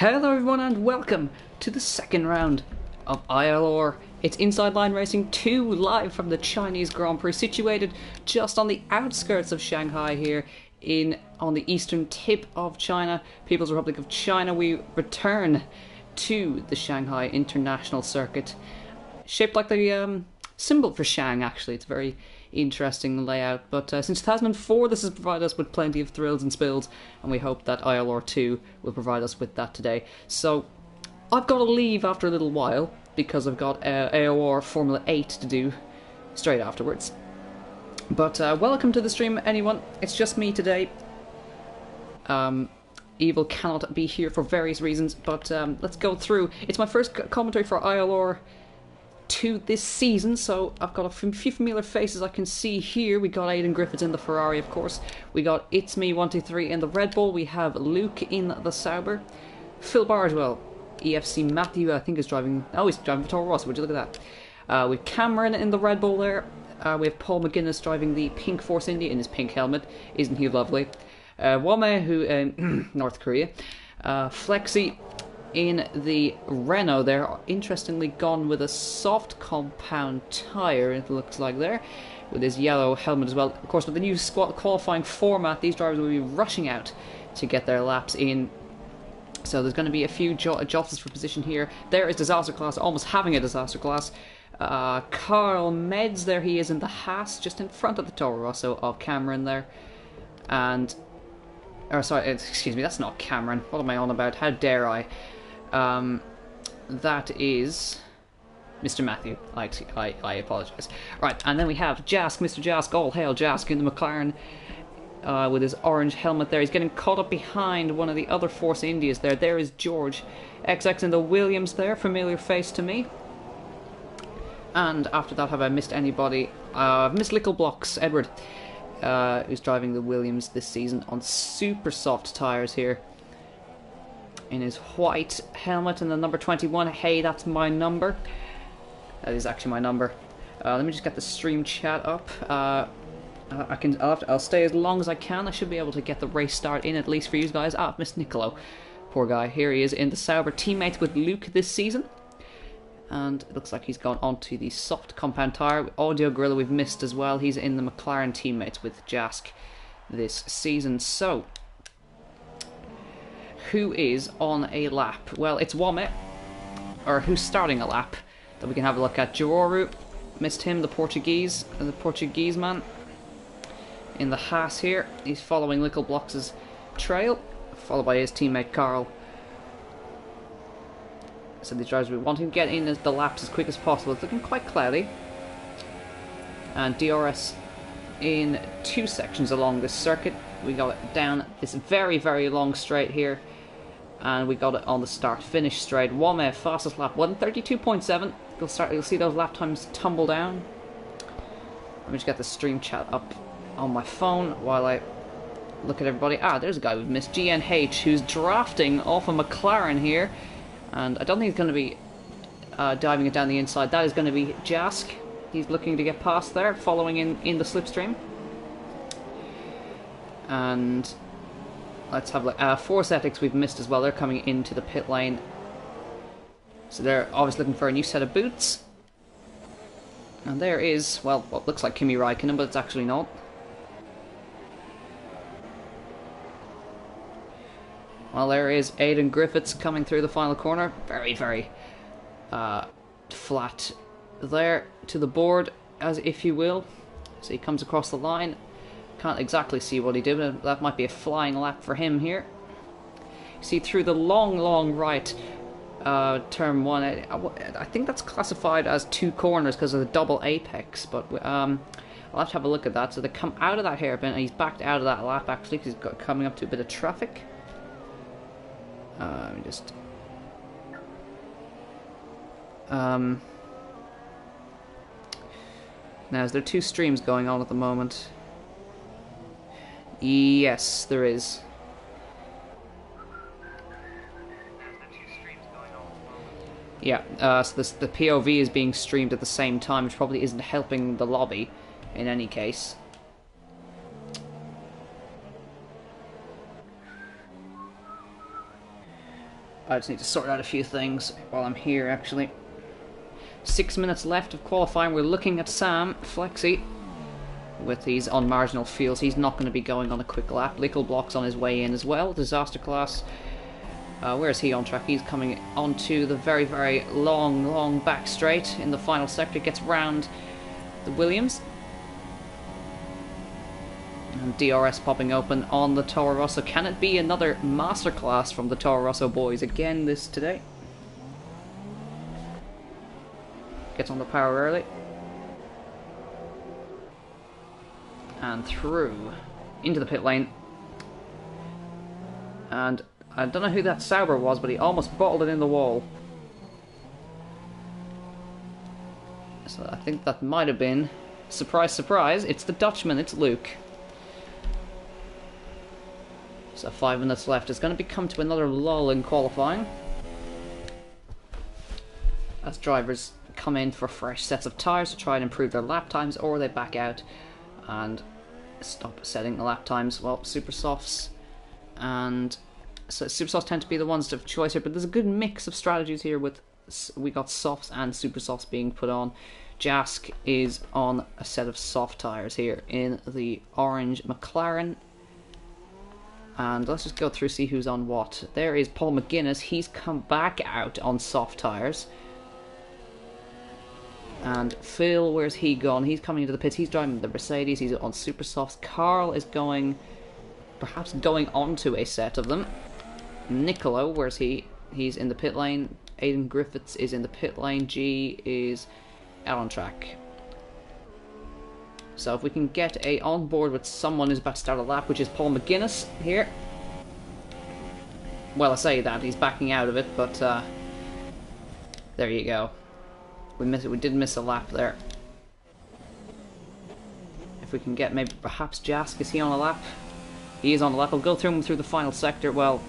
Hello everyone and welcome to the second round of ILR. It's Inside Line Racing 2 live from the Chinese Grand Prix, situated just on the outskirts of Shanghai here on the eastern tip of China, People's Republic of China. We return to the Shanghai International Circuit, shaped like the symbol for Shang actually. It's a very interesting layout, but since 2004 this has provided us with plenty of thrills and spills, and we hope that ILR2 will provide us with that today. So I've got to leave after a little while because I've got AOR Formula 8 to do straight afterwards. But welcome to the stream anyone, it's just me today. Evil cannot be here for various reasons, but let's go through. It's my first commentary for ILR this season, so I've got a few familiar faces I can see here. We got Aidan Griffiths in the Ferrari, of course. We got It's Me 123 in the Red Bull. We have Luke in the Sauber. Phil Bardwell, EFC Matthew, I think is driving. Oh, he's driving for Toro Rosso. Would you look at that? We've Cameron in the Red Bull there. We have Paul McGuinness driving the pink Force Indy in his pink helmet. Isn't he lovely? Wame, who North Korea. Flexi in the Renault there, interestingly gone with a soft compound tyre, it looks like there, with his yellow helmet as well. Of course, with the new qualifying format, these drivers will be rushing out to get their laps in. So there's going to be a few jostles for position here. There is Disaster Class, almost having a Disaster Class. Carl Meds, there he is in the Haas, just in front of the Toro Rosso of Cameron there. And, sorry, excuse me, that's not Cameron. What am I on about? How dare I? That is Mr. Matthew. I apologise. Right, and then we have Jask, Mr. Jask, all hail Jask in the McLaren with his orange helmet there. He's getting caught up behind one of the other Force Indias there. There is George XX in the Williams there, familiar face to me. And after that, have I missed anybody? I've missed Lickle Blocks, Edward, who's driving the Williams this season on super soft tyres here, in his white helmet and the number 21. Hey, that's my number. That is actually my number. Let me just get the stream chat up. I'll stay as long as I can. I should be able to get the race start in at least for you guys. I've missed Nicolo. Poor guy. Here he is in the Sauber, teammates with Luke this season. And it looks like he's gone onto the soft compound tyre. Audio Gorilla we've missed as well. He's in the McLaren teammates with Jask this season. So who is on a lap? Well, it's Wame, or who's starting a lap that we can have a look at. Giroru, missed him, the Portuguese man in the Haas here. He's following Lickle Blocks' trail, followed by his teammate Carl. So these drivers will be wanting to get in the laps as quick as possible. It's looking quite cloudy. And DRS in two sections along this circuit. We got it down this very, very long straight here. And we got it on the start-finish straight. Wame, fastest lap, 1:32.7. You'll see those lap times tumble down. Let me just get the stream chat up on my phone while I look at everybody. Ah, there's a guy we've missed, GNH, who's drafting off a McLaren here. And I don't think he's going to be diving it down the inside. That is going to be Jask. He's looking to get past there, following in the slipstream. And let's have like Force Ethics we've missed as well. They're coming into the pit lane. So they're obviously looking for a new set of boots. And there is, well, what looks like Kimi Räikkönen, but it's actually not. Well, there is Aidan Griffiths coming through the final corner. Very, very flat there to the board, as if you will. So he comes across the line. Can't exactly see what he did, but that might be a flying lap for him here. See, through the long, long right, turn one, I think that's classified as two corners because of the double apex, but I'll have to have a look at that. So they come out of that hairpin, and he's backed out of that lap actually because he's coming up to a bit of traffic. Let me just... Now, is there two streams going on at the moment? Yes, there is. Yeah, so the POV is being streamed at the same time, which probably isn't helping the lobby in any case. I just need to sort out a few things while I'm here, actually. 6 minutes left of qualifying. We're looking at Sam Flexi with these on marginal fuels. He's not going to be going on a quick lap. Lickle blocks on his way in as well. Disaster class. Where is he on track? He's coming onto the very, very long back straight in the final sector. Gets round the Williams. And DRS popping open on the Toro Rosso. Can it be another masterclass from the Toro Rosso boys again this today? Gets on the power early. And through into the pit lane. And I don't know who that Sauber was, but he almost bottled it in the wall. So I think that might have been, surprise, surprise, it's the Dutchman, it's Luke. So 5 minutes left. It's going to come to another lull in qualifying, as drivers come in for fresh sets of tyres to try and improve their lap times, or they back out and stop setting the lap times. Well, super softs and so super softs tend to be the ones of choice here, but there's a good mix of strategies here with we got softs and super softs being put on. Jask is on a set of soft tyres here in the orange McLaren. And let's just go through, see who's on what. There is Paul McGuinness. He's come back out on soft tyres. And Phil, where's he gone? He's coming into the pits. He's driving the Mercedes. He's on super softs. Carl is going, perhaps going onto a set of them. Nicolo, where's he? He's in the pit lane. Aidan Griffiths is in the pit lane. G is out on track. So if we can get on board with someone who's about to start a lap, which is Paul McGuinness here. Well, I say that, he's backing out of it, but there you go. We did miss a lap there. If we can get maybe perhaps Jask, is he on a lap? He is on a lap. I'll go through him through the final sector. Well,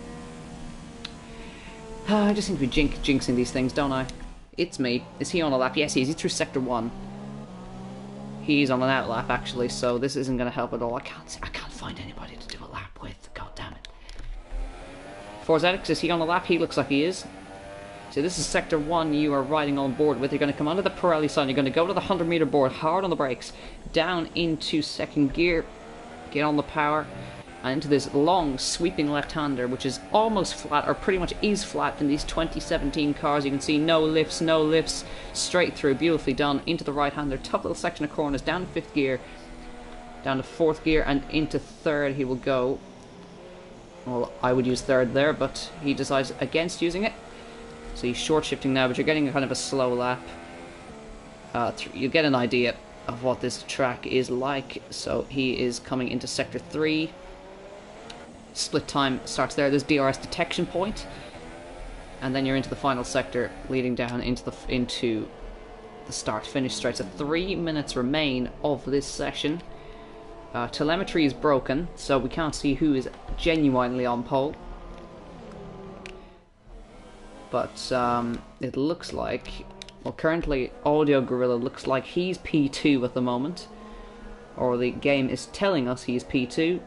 I just seem to be jinxing these things, don't I? It's me. Is he on a lap? Yes, he is. He's through sector 1. He's on an out lap actually, so this isn't going to help at all. I can't find anybody to do a lap with. God damn it. Forzetics, is he on a lap? He looks like he is. So this is sector 1 you are riding on board with. You're going to come onto the Pirelli side. You're going to go to the 100-meter board, hard on the brakes, down into second gear, get on the power, and into this long sweeping left-hander, which is almost flat, or pretty much is flat in these 2017 cars. You can see no lifts, straight through, beautifully done, into the right-hander, tough little section of corners, down to 5th gear, down to 4th gear, and into 3rd he will go. Well, I would use 3rd there, but he decides against using it. So he's short shifting now, but you're getting kind of a slow lap. You get an idea of what this track is like. So he is coming into sector 3. Split time starts there. There's DRS detection point, and then you're into the final sector, leading down into the start-finish straight. So 3 minutes remain of this session. Telemetry is broken, so we can't see who is genuinely on pole. But it looks like, well, currently Audio Gorilla looks like he's P2 at the moment, or the game is telling us he's P2.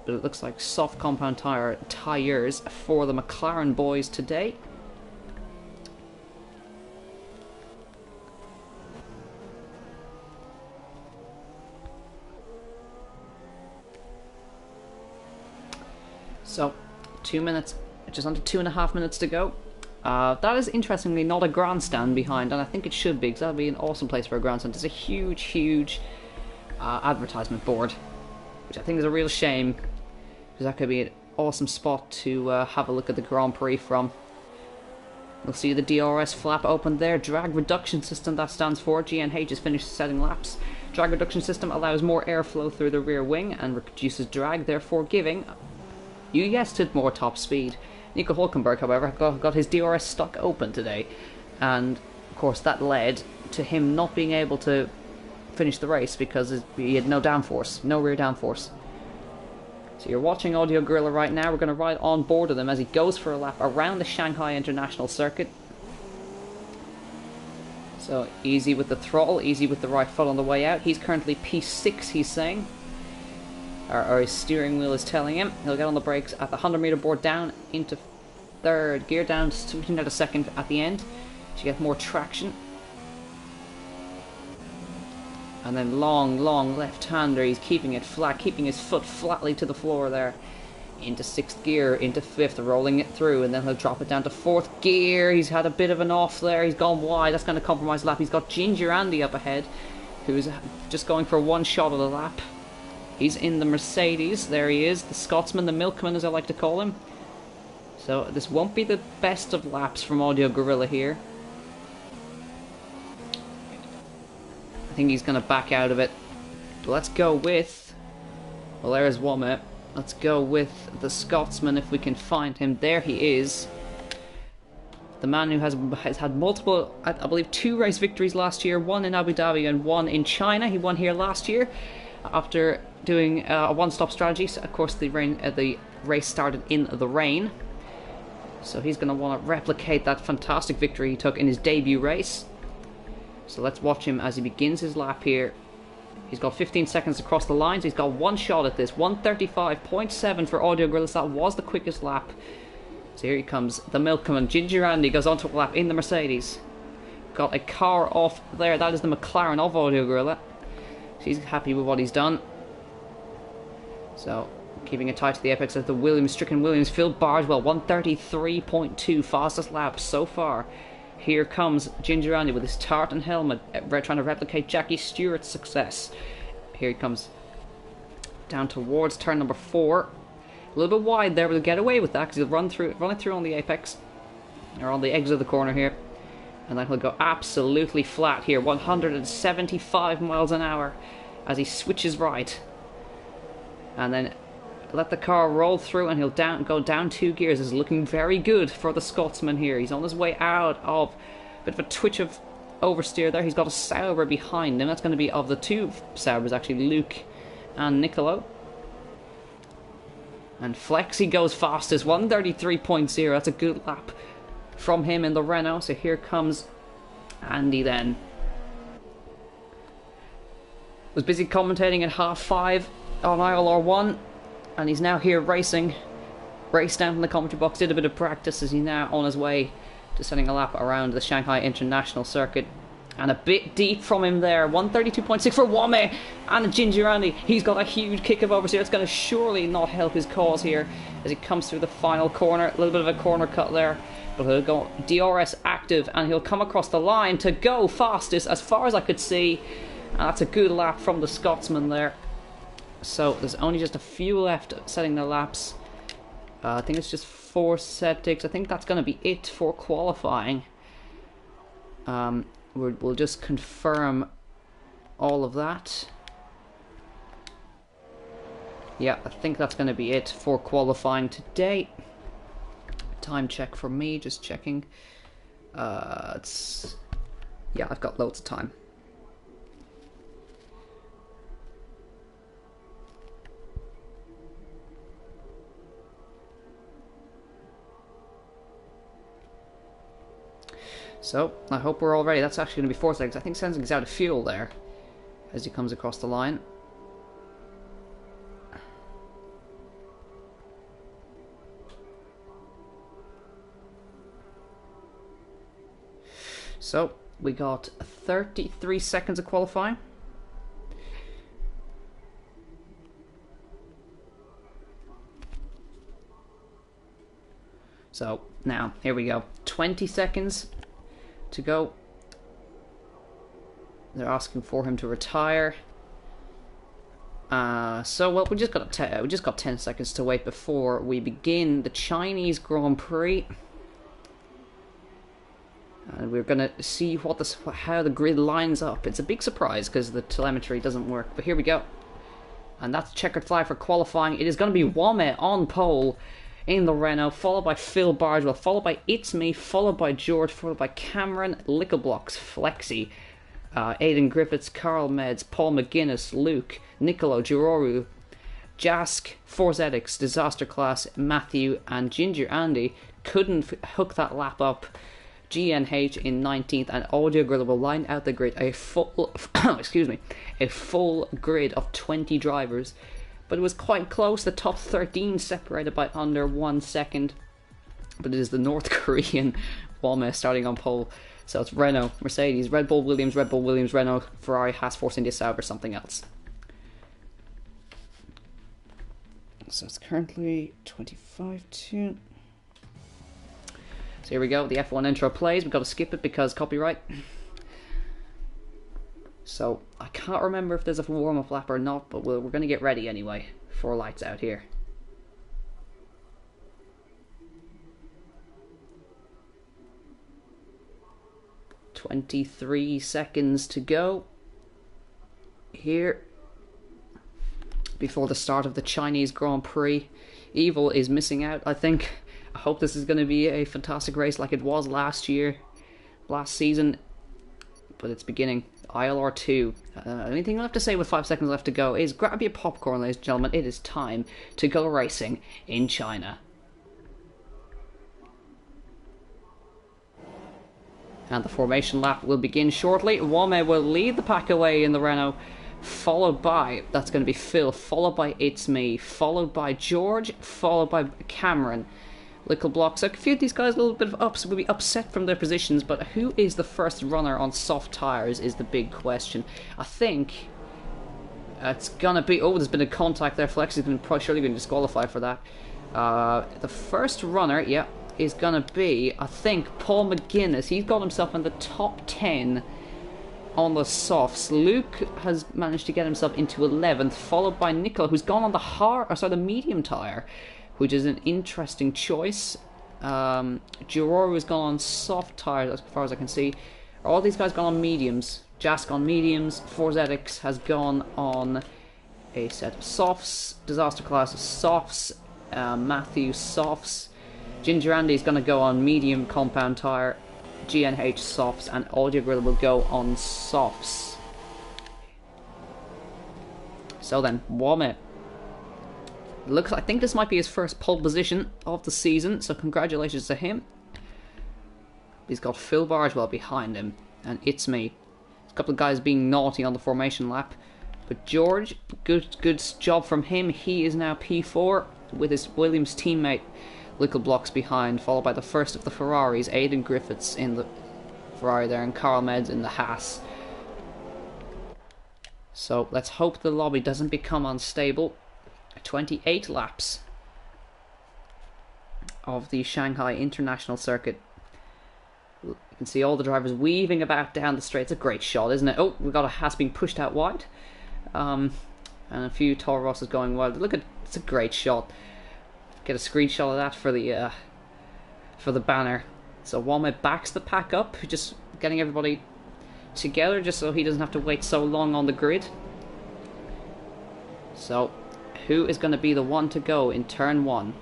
But it looks like soft compound tires for the McLaren boys today. So 2 minutes, just under 2.5 minutes to go. That is interestingly not a grandstand behind, and I think it should be, because that would be an awesome place for a grandstand. There's a huge advertisement board, which I think is a real shame, because that could be an awesome spot to have a look at the Grand Prix from. We'll see the DRS flap open there. Drag reduction system, that stands for. GNH has finished setting laps. Drag reduction system allows more airflow through the rear wing and reduces drag, therefore giving, you guessed it, more top speed. Nico Hulkenberg, however, got his DRS stuck open today, and of course that led to him not being able to finish the race because he had no downforce, no rear downforce. So you're watching Audio Gorilla right now. We're going to ride on board with him as he goes for a lap around the Shanghai International Circuit. So easy with the throttle, easy with the right foot on the way out. He's currently P6, he's saying. Or his steering wheel is telling him. He'll get on the brakes at the 100-meter board down into third gear, down, switching out a second at the end to get more traction. And then long left-hander, he's keeping it flat, keeping his foot flatly to the floor there. Into 6th gear, into 5th, rolling it through, and then he'll drop it down to 4th gear. He's had a bit of an off there, he's gone wide, that's going to compromise the lap. He's got Ginger Andy up ahead, who's just going for one shot of the lap. He's in the Mercedes, there he is, the Scotsman, the milkman as I like to call him. So this won't be the best of laps from Audio Gorilla here. I think he's going to back out of it. But let's go with... well, there's Womet. Let's go with the Scotsman if we can find him. There he is. The man who has had multiple, I believe 2 race victories last year. 1 in Abu Dhabi and 1 in China. He won here last year after doing a one-stop strategy. So of course the race started in the rain. So he's going to want to replicate that fantastic victory he took in his debut race. So let's watch him as he begins his lap here. He's got 15 seconds across the lines. He's got one shot at this. 1:35.7 for Audio Gorillas. That was the quickest lap. So here he comes. The milkman, Ginger Andy, goes on to a lap in the Mercedes. Got a car off there. That is the McLaren of Audio Gorilla. He's happy with what he's done. So, keeping it tight to the apex of the Williams, Stricken Williams. Phil Bardwell, 1:33.2. Fastest lap so far. Here comes Ginger Andy with his tartan helmet, trying to replicate Jackie Stewart's success. Here he comes down towards turn number 4. A little bit wide there, but he'll get away with that because he'll run it through on the apex, or on the exit of the corner here. And then he'll go absolutely flat here, 175 miles an hour as he switches right. And then let the car roll through and he'll go down 2 gears. Is looking very good for the Scotsman here. He's on his way out of a bit of a twitch of oversteer there. He's got a Sauber behind him. That's going to be of the 2 Saubers actually, Luke and Nicolo. And Flexi goes fastest, 1:33.0. That's a good lap from him in the Renault. So here comes Andy then. Was busy commentating at 5:30 on ILR1. And he's now here racing. Raced down from the commentary box, did a bit of practice as he's now on his way to setting a lap around the Shanghai International Circuit. And a bit deep from him there, 1:32.6 for Womet and Ginger Andy. He's got a huge kick of oversteer. It's going to surely not help his cause here as he comes through the final corner. A little bit of a corner cut there, but he'll go DRS active and he'll come across the line to go fastest as far as I could see. And that's a good lap from the Scotsman there. So there's only just a few left setting their laps. I think it's just 4 settings. I think that's going to be it for qualifying. We'll just confirm all of that. Yeah, I think that's going to be it for qualifying today. Time check for me, just checking. Yeah, I've got loads of time. So, I hope we're all ready. That's actually going to be 4 seconds. I think Sensing's out of fuel there as he comes across the line. So, we got 33 seconds of qualifying. So, now, here we go. 20 seconds to go. They're asking for him to retire. Well, we just got 10 seconds to wait before we begin the Chinese Grand Prix, and we're gonna see how the grid lines up. It's a big surprise because the telemetry doesn't work. But here we go, and that's checkered flag for qualifying. It is going to be Womet on pole in the Renault, followed by Phil Bardwell, followed by It's Me, followed by George, followed by Cameron, Lickleblocks, Flexi, Aidan Griffiths, Carl Meds, Paul McGuinness, Luke, Nicolo, Giroru, Jask, Forzetics, Disaster Class, Matthew, and Ginger Andy couldn't hook that lap up. GNH in 19th, and Audio Gorilla will line out the grid, a full a full grid of 20 drivers. But it was quite close. The top 13 separated by under 1 second. but it is the North Korean Walmart starting on pole. So it's Renault, Mercedes, Red Bull, Williams, Renault, Ferrari, Haas, Force India, Sauber, something else. So it's currently 25-2. So here we go, the F1 intro plays. We've got to skip it because copyright. So I can't remember if there's a warm-up lap or not, but we're going to get ready anyway for lights out here. "23 seconds to go here before the start of the Chinese Grand Prix. Evil is missing out, I think. I hope this is going to be a fantastic race like it was last season, but it's beginning. ILR2. Only thing I have to say with 5 seconds left to go is grab your popcorn, ladies and gentlemen. It is time to go racing in China. And the formation lap will begin shortly. Wame will lead the pack away in the Renault, followed by, that's going to be Phil, followed by It's Me, followed by George, followed by Cameron. Little blocks. So a few of these guys a little bit of will be upset from their positions, but who is the first runner on soft tyres is the big question. I think it's gonna be, oh, there's been a contact there. Flex is probably surely going to disqualify for that. The first runner, yeah, is gonna be, I think, Paul McGuinness. He's got himself in the top 10 on the softs. Luke has managed to get himself into 11th, followed by Nicola, who's gone on the medium tyre, which is an interesting choice. Giroir has gone on soft tyres as far as I can see. All these guys gone on mediums. Jask on mediums. Forzetics has gone on a set of softs. Disaster Class softs. Matthew softs. Ginger Andy is going to go on medium compound tyre. GNH softs, and Audio Grill will go on softs. So then, Wame. Looks, I think this might be his first pole position of the season, so congratulations to him. He's got Phil Bargewell behind him, and It's Me. A couple of guys being naughty on the formation lap, but George, good job from him. He is now P4 with his Williams teammate Little Blocks behind, followed by the first of the Ferraris, Aidan Griffiths in the Ferrari there, and Carl Meds in the Haas. So let's hope the lobby doesn't become unstable. 28 laps of the Shanghai International Circuit. You can see all the drivers weaving about down the straight. It's a great shot, isn't it? Oh, we've got a Haas being pushed out wide. And a few Toro Rosses going wide. Look at, it's a great shot. Get a screenshot of that for the banner. So Wame backs the pack up, just getting everybody together just so he doesn't have to wait so long on the grid. So who is going to be the one to go in turn 1?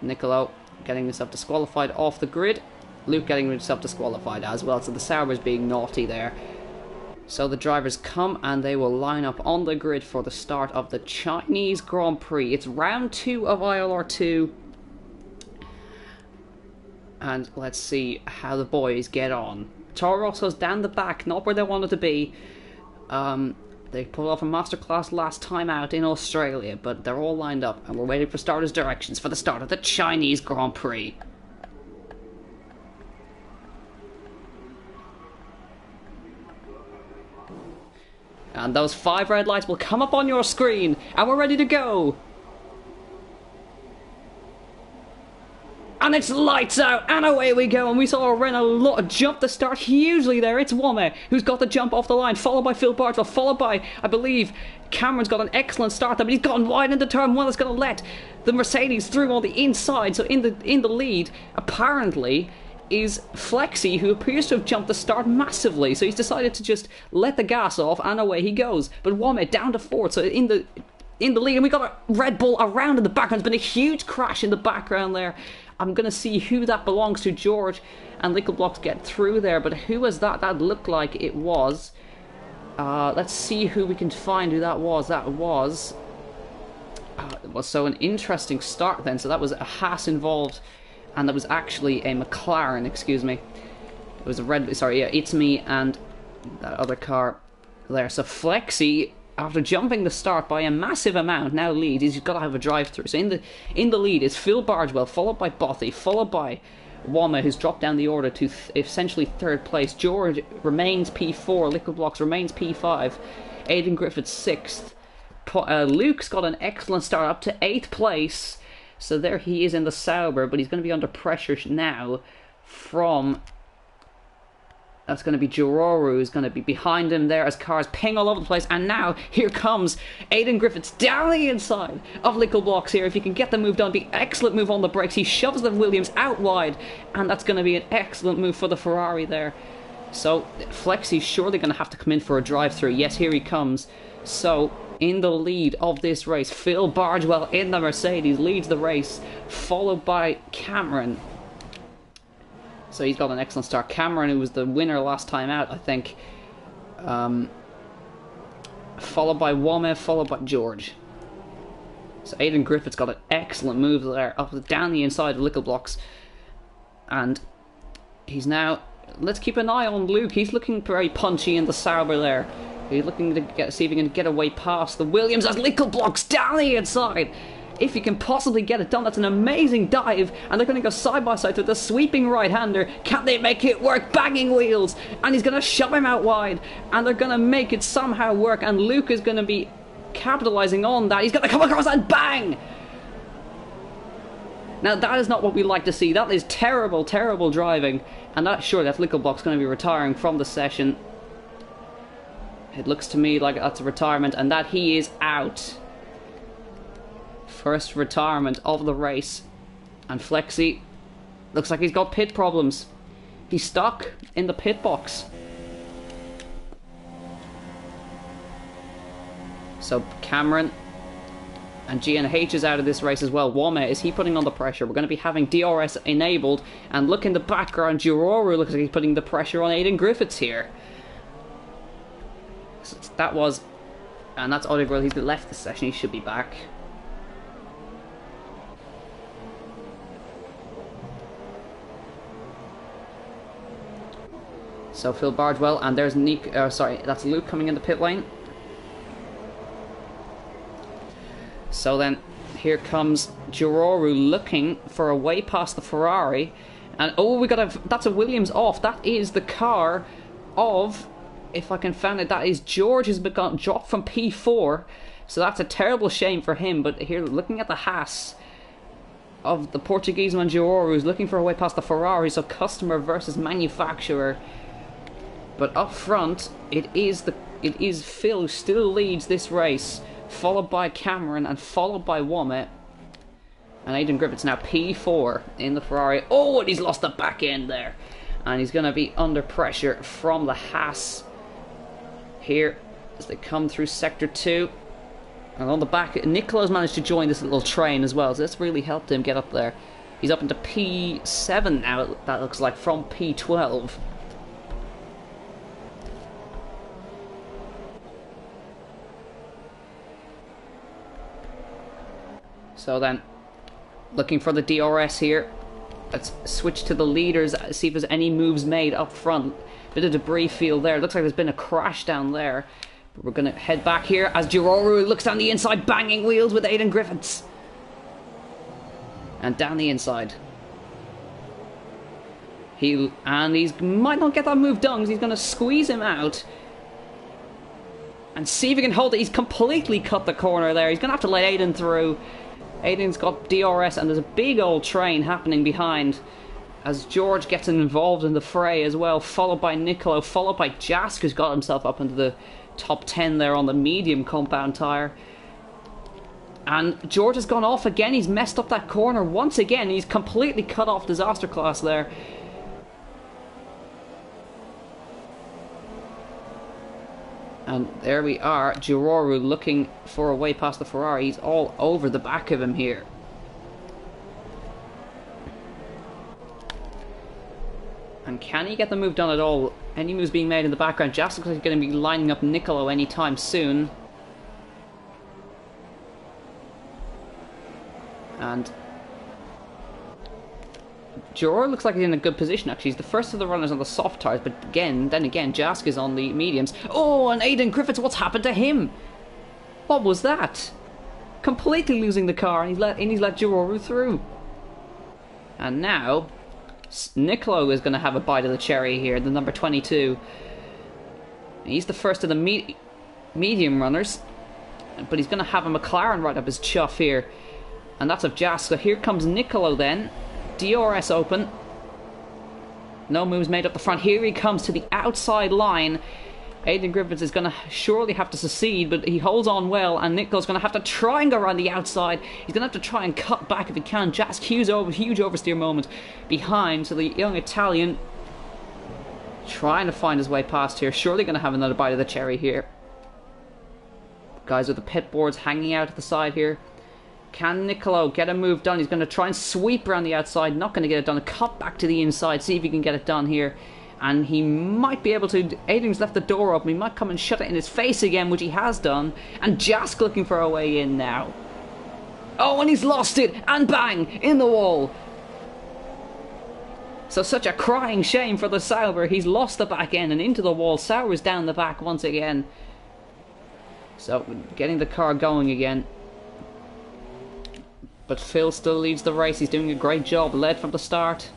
Nicolo getting himself disqualified off the grid. Luke getting himself disqualified as well. So the Saubers being naughty there. So the drivers come and they will line up on the grid for the start of the Chinese Grand Prix. It's round 2 of ILR2. And let's see how the boys get on. Toro Rosso's down the back, not where they wanted to be. They pulled off a masterclass last time out in Australia, but they're all lined up, and we're waiting for starters' directions for the start of the Chinese Grand Prix. And those 5 red lights will come up on your screen, and we're ready to go. And it's lights out, and away we go. And we saw Renault jump the start hugely there. It's Wame who's got the jump off the line, followed by Phil Bartlett, followed by, I believe, Cameron's got an excellent start there, but he's gone wide into turn 1. That's going to let the Mercedes through on the inside. So in the lead, apparently, is Flexi, who appears to have jumped the start massively. So he's decided to just let the gas off, and away he goes. But Wame down to 4th, so in the lead, and we got a Red Bull around in the background. There's been a huge crash in the background there. I'm going to see who that belongs to. George and Little Blocks get through there, but who was that? That looked like it was. Let's see who we can find who that was. That was so an interesting start then. So that was a Haas involved, and that was actually a McLaren, excuse me. It was a Red, sorry, yeah, It's Me and that other car there. So Flexi after jumping the start by a massive amount, now leads. He's got to have a drive-through. So in the lead is Phil Bargewell, followed by Bothy, followed by Wama, who's dropped down the order to essentially third place. George remains P4, Liquid Blocks remains P5, Aidan Griffiths 6th. Luke's got an excellent start up to 8th place. So there he is in the Sauber, but he's going to be under pressure now from... That's going to be Giroru, who's going to be behind him there as cars ping all over the place. And now, here comes Aidan Griffiths down the inside of Liquid Blocks here. If he can get the move done, be excellent move on the brakes. He shoves the Williams out wide, and that's going to be an excellent move for the Ferrari there. So, Flexi's surely going to have to come in for a drive-through. Yes, here he comes. So, in the lead of this race, Phil Bargewell in the Mercedes leads the race, followed by Cameron. So he's got an excellent start. Cameron, who was the winner last time out, I think. Followed by Wame, followed by George. So Aidan Griffiths got an excellent move there, up down the inside of Liquid Blocks. And he's now... Let's keep an eye on Luke. He's looking very punchy in the Sauber there. He's looking to see if he can get away past the Williams as Liquid Blocks down the inside. If he can possibly get it done, that's an amazing dive, and they're going to go side by side with the sweeping right-hander. Can they make it work? Banging wheels, and he's going to shove him out wide, and they're going to make it somehow work, and Luke is going to be capitalizing on that. He's going to come across and bang! Now that is not what we like to see. That is terrible, terrible driving, and that's Liquid Blocks going to be retiring from the session. It looks to me like that's a retirement, and that he is out. First retirement of the race. And Flexi looks like he's got pit problems. He's stuck in the pit box. So Cameron and GNH is out of this race as well. Wame, is he putting on the pressure? We're going to be having DRS enabled. And look in the background, Giroru looks like he's putting the pressure on Aidan Griffiths here. So that was... And that's Oliver. He's left the session. He should be back. So Phil Bargewell, and there's that's Luke coming in the pit lane. So then, here comes Giroru looking for a way past the Ferrari, and oh, that's a Williams off. That is the car of, if I can find it, that is George has got dropped from P4. So that's a terrible shame for him. But here, looking at the Haas of the Portuguese man Giroru, who's looking for a way past the Ferrari. So customer versus manufacturer. But up front, it is Phil who still leads this race, followed by Cameron and followed by Wame. And Aidan Griffiths now P4 in the Ferrari. Oh, and he's lost the back end there. And he's going to be under pressure from the Haas here as they come through Sector 2. And on the back, Nicolo's managed to join this little train as well, so that's really helped him get up there. He's up into P7 now, that looks like, from P12. So then, looking for the DRS here. Let's switch to the leaders, see if there's any moves made up front. Bit of debris field there. Looks like there's been a crash down there. But we're going to head back here as Giroru looks down the inside, banging wheels with Aidan Griffiths. And down the inside. He might not get that move done because he's going to squeeze him out. And see if he can hold it. He's completely cut the corner there. He's going to have to let Aidan through. Aidan's got DRS and there's a big old train happening behind as George gets involved in the fray as well, followed by Nicolo, followed by Jask, who's got himself up into the top 10 there on the medium compound tyre. And George has gone off again. He's messed up that corner once again. He's completely cut off disaster class there. And there we are, Giroru looking for a way past the Ferrari. He's all over the back of him here. And can he get the move done at all? Any moves being made in the background? Just looks like he's going to be lining up Nicolo anytime soon. And Giroru looks like he's in a good position actually. He's the first of the runners on the soft tyres, but then again, Jask is on the mediums. Oh, and Aidan Griffiths, what's happened to him? What was that? Completely losing the car, and he's let Giroru through. And now Nicolo is going to have a bite of the cherry here, the number 22. He's the first of the medium runners, but he's going to have a McLaren right up his chuff here, and that's of Jas. So here comes Nicolo then. DRS open. No moves made up the front. Here he comes to the outside line. Aidan Griffiths is going to surely have to succeed, but he holds on well, and Nicolo's going to have to try and go around the outside. He's going to have to try and cut back if he can. Jas huge oversteer moment behind, so the young Italian trying to find his way past here. Surely going to have another bite of the cherry here. Guys with the pit boards hanging out at the side here. Can Nicolo get a move done? He's going to try and sweep around the outside. Not going to get it done. Cut back to the inside. See if he can get it done here. And he might be able to. Aidan's left the door open. He might come and shut it in his face again, which he has done. And Jask looking for a way in now. Oh, and he's lost it. And bang! In the wall. So such a crying shame for the Sauber. He's lost the back end and into the wall. Sauber's down the back once again. So getting the car going again. But Phil still leads the race. He's doing a great job. Led from the start.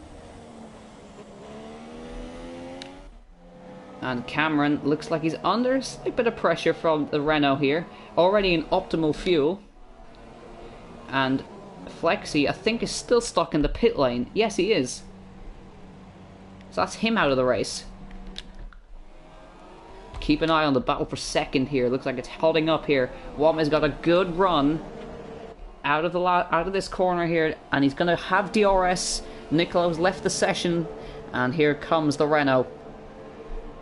And Cameron looks like he's under a slight bit of pressure from the Renault here. Already in optimal fuel. And Flexi, I think, is still stuck in the pit lane. Yes, he is. So that's him out of the race. Keep an eye on the battle for second here. Looks like it's holding up here. Woma's got a good run out of this corner here, and he's going to have DRS. Nicolo's left the session, and here comes the Renault.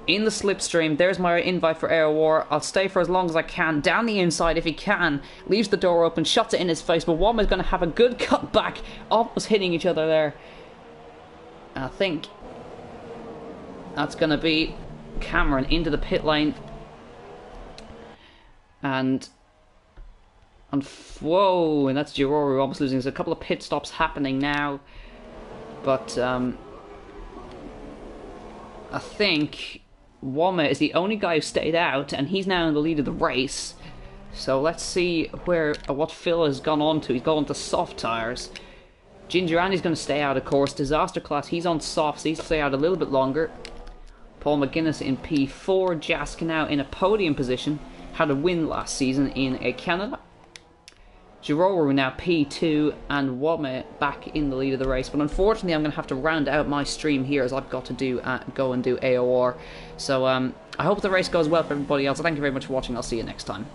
In the slipstream, there's my invite for Air War. I'll stay for as long as I can. Down the inside if he can. Leaves the door open, shuts it in his face, but Woma's going to have a good cut back. Almost hitting each other there. And I think that's going to be Cameron into the pit lane. And whoa, and that's Giroru almost losing. There's a couple of pit stops happening now. But I think Woma is the only guy who stayed out, and he's now in the lead of the race. So let's see what Phil has gone on to. He's gone to soft tyres. Ginger Andy's going to stay out, of course. Disaster Class, he's on softs. He's stay out a little bit longer. Paul McGuinness in P4. Jask now in a podium position. Had a win last season in Canada. Giroru now P2, and Woma back in the lead of the race. But unfortunately, I'm going to have to round out my stream here, as I've got to go and do AOR. So I hope the race goes well for everybody else. Thank you very much for watching. I'll see you next time.